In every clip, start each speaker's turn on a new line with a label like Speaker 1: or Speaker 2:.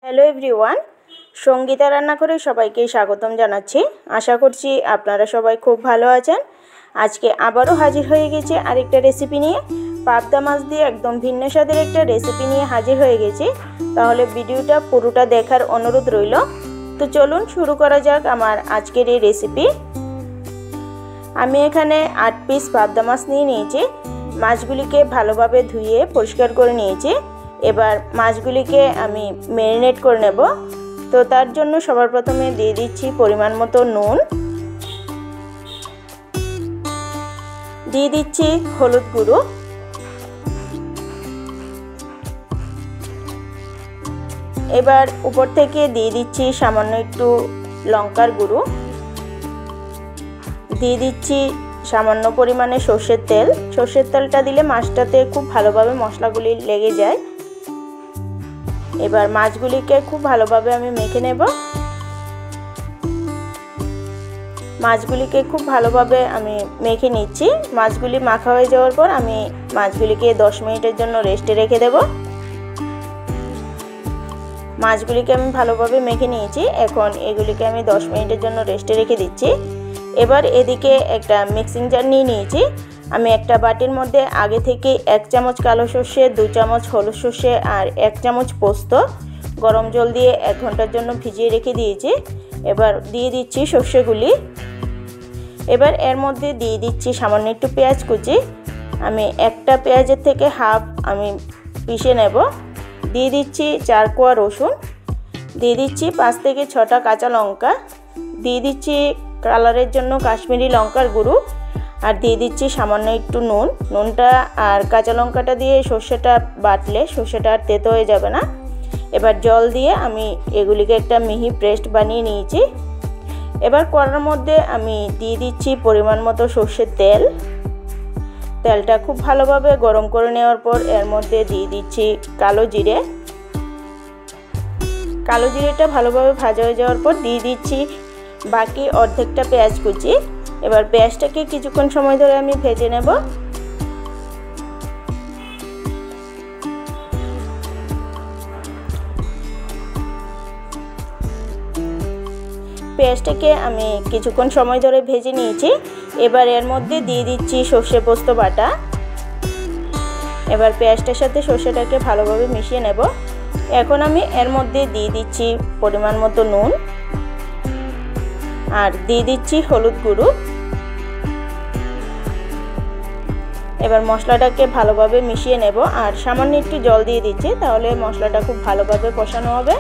Speaker 1: Hello everyone, Sangeeta রান্নাঘরে সবাইকে স্বাগতম জানাচ্ছি। আশা করছি আপনারা সবাই খুব ভালো আছেন। আজকে আবারও হাজির হয়ে গেছি আরেকটা রেসিপি নিয়ে। পাবদা মাছ দিয়ে একদম ভিন্ন স্বাদের একটা রেসিপি নিয়ে হাজির হয়ে গেছি। তাহলে ভিডিওটা পুরোটা দেখার অনুরোধ রইল। তো চলুন শুরু করা যাক আমার আজকের এই রেসিপি। আমি এখানে 8 পিস পাবদা মাছ নিয়ে নিয়েছি। মাছগুলিকে ভালোভাবে ধুয়ে পরিষ্কার করে নিয়েছি। এবার মাছগুলিকে আমি ম্যারিনেট করে নেব। তো তার জন্য সবার প্রথমে দিয়ে দিচ্ছি পরিমাণ মতো নুন, দিয়ে দিচ্ছি হলুদ গুঁড়ো, এবার উপর থেকে দিয়ে দিচ্ছি সামান্য একটু লঙ্কার গুঁড়ো, দিয়ে দিচ্ছি সামান্য পরিমাণে সর্ষের তেল। সর্ষের তেলটা দিলে মাছটাতে খুব ভালোভাবে মশলাগুলি লেগে যায়। এবার মাছগুলিকে খুব ভালোভাবে আমি মেখে নেব। মাছগুলিকে খুব ভালোভাবে আমি মেখে নিচ্ছি। মাছগুলি মাখা হয়ে যাওয়ার পর আমি মাছগুলিকে 10 মিনিটের জন্য রেস্টে রেখে দেব। মাছগুলিকে আমি ভালোভাবে মেখে নিয়েছি। এখন এগুলিকে আমি 10 মিনিটের জন্য রেস্টে রেখে দিচ্ছি। এবার এদিকে একটা মিক্সিং জার নিয়ে নিয়েছি। আমি একটা বাটির মধ্যে আগে থেকে 1 চামচ কালো সর্ষে, 2 চামচ হলুদ সর্ষে আর 1 চামচ পোস্ত গরম জল দিয়ে 1 ঘন্টার জন্য ভিজিয়ে রেখে দিয়েছি। এবার দিয়ে দিচ্ছি সর্ষেগুলি। এবার এর মধ্যে দিয়ে দিচ্ছি সামান্য একটু পেঁয়াজ কুচি। আমি একটা পেঁয়াজের থেকে হাফ আমি পিষে নেব। দিয়ে দিচ্ছি 4 কোয়া রসুন, দিয়ে দিচ্ছি 5 থেকে 6টা কাঁচা লঙ্কা, দিয়ে দিচ্ছি কালারের জন্য কাশ্মীরি লঙ্কার গুঁড়ো, আর দিয়ে দিচ্ছি সামান্য একটু নুন। নুনটা আর কাঁচা লঙ্কাটা দিয়ে সর্ষেটা বাটলে সর্ষেটা আর তেতো হয়ে যাবে না। এবার জল দিয়ে আমি এগুলিকে একটা মিহি পেস্ট বানিয়ে নিয়েছি। এবার কড়ার মধ্যে আমি দিয়ে দিচ্ছি পরিমাণ মতো সর্ষের তেল। তেলটা খুব ভালোভাবে গরম করে নেওয়ার পর এর মধ্যে দিয়ে দিচ্ছি কালো জিরে। কালো জিরেটা ভালোভাবে ভাজা হয়ে যাওয়ার পর দিয়ে দিচ্ছি বাকি অর্ধেকটা পেঁয়াজ কুচি। এবার পেঁয়াজটাকে কিছুক্ষণ সময় ধরে আমি ভেজে নেব। পেঁয়াজটাকে আমি কিছুক্ষণ সময় ধরে ভেজে নিয়েছি। এবার এর মধ্যে দিয়ে দিচ্ছি সর্ষে পোস্ত বাটা। এবার পেঁয়াজটার সাথে সর্ষেটাকে ভালোভাবে মিশিয়ে নেব। এখন আমি এর মধ্যে দিয়ে দিচ্ছি পরিমাণ মতো নুন আর দিয়ে দিচ্ছি হলুদ গুঁড়ো। এবার মশলাটাকে ভালোভাবে মিশিয়ে নেব আর সামান্য একটু জল দিয়ে দিচ্ছি, তাহলে মশলাটা খুব ভালোভাবে কষানো হবে।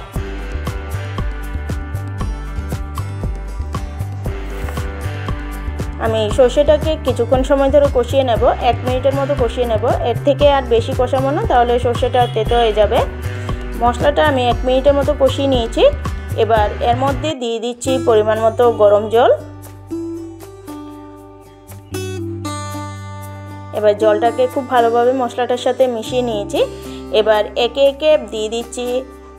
Speaker 1: আমি সর্ষেটাকে কিছুক্ষণ সময় ধরে কষিয়ে নেব, 1 মিনিটের মতো কষিয়ে নেব। এর থেকে আর বেশি কষাবো না, তাহলে সর্ষেটা তেতো হয়ে যাবে। মশলাটা আমি 1 মিনিটের মতো কষিয়ে নিয়েছি। এবার এর মধ্যে দিয়ে দিচ্ছি পরিমাণ মতো গরম জল। এবার জলটাকে খুব ভালোভাবে মশলাটার সাথে মিশিয়ে নিয়েছি। এবার একে একে দিয়ে দিচ্ছি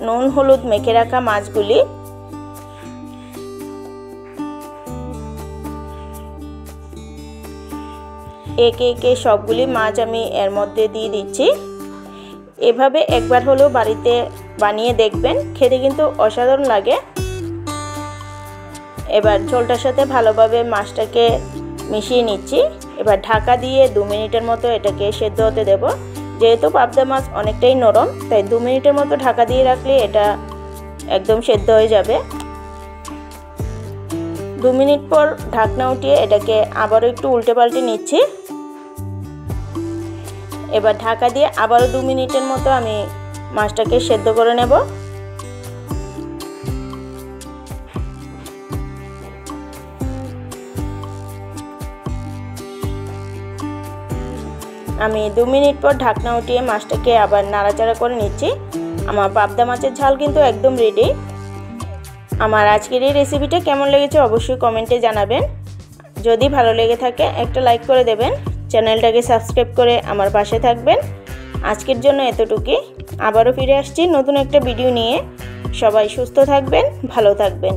Speaker 1: নুন হলুদ মেখে রাখা মাছগুলি। একে একে সবগুলি মাছ আমি এর মধ্যে দিয়ে দিচ্ছি। এভাবে একবার হলেও বাড়িতে বানিয়ে দেখবেন, খেতে কিন্তু অসাধারণ লাগে। এবার ঝোলটার সাথে ভালোভাবে মাছটাকে মিশিয়ে নিচ্ছি। এবার ঢাকা দিয়ে 2 মিনিটের মতো এটাকে সেদ্ধ হতে দেব। যেহেতু পাবদা মাছ অনেকটাই নরম, তাই 2 মিনিটের মতো ঢাকা দিয়ে রাখলে এটা একদম সেদ্ধ হয়ে যাবে। 2 মিনিট পর ঢাকনা উঠিয়ে এটাকে আবারও একটু উল্টে পাল্টে নিচ্ছি। এবার ঢাকা দিয়ে আবারও 2 মিনিটের মতো আমি মাছটাকে সেদ্ধ করে নেব। আমি 2 মিনিট পর ঢাকনা উঠিয়ে মাছটাকে আবার নাড়াচাড়া করে নিচ্ছি। আমার পাবদা মাছের ঝাল কিন্তু একদম রেডি। আমার আজকের এই রেসিপিটা কেমন লেগেছে অবশ্যই কমেন্টে জানাবেন। যদি ভালো লেগে থাকে একটা লাইক করে দেবেন। চ্যানেলটাকে সাবস্ক্রাইব করে আমার পাশে থাকবেন। আজকের জন্য এতটুকুই। আবারও ফিরে আসছি নতুন একটা ভিডিও নিয়ে। সবাই সুস্থ থাকবেন, ভালো থাকবেন।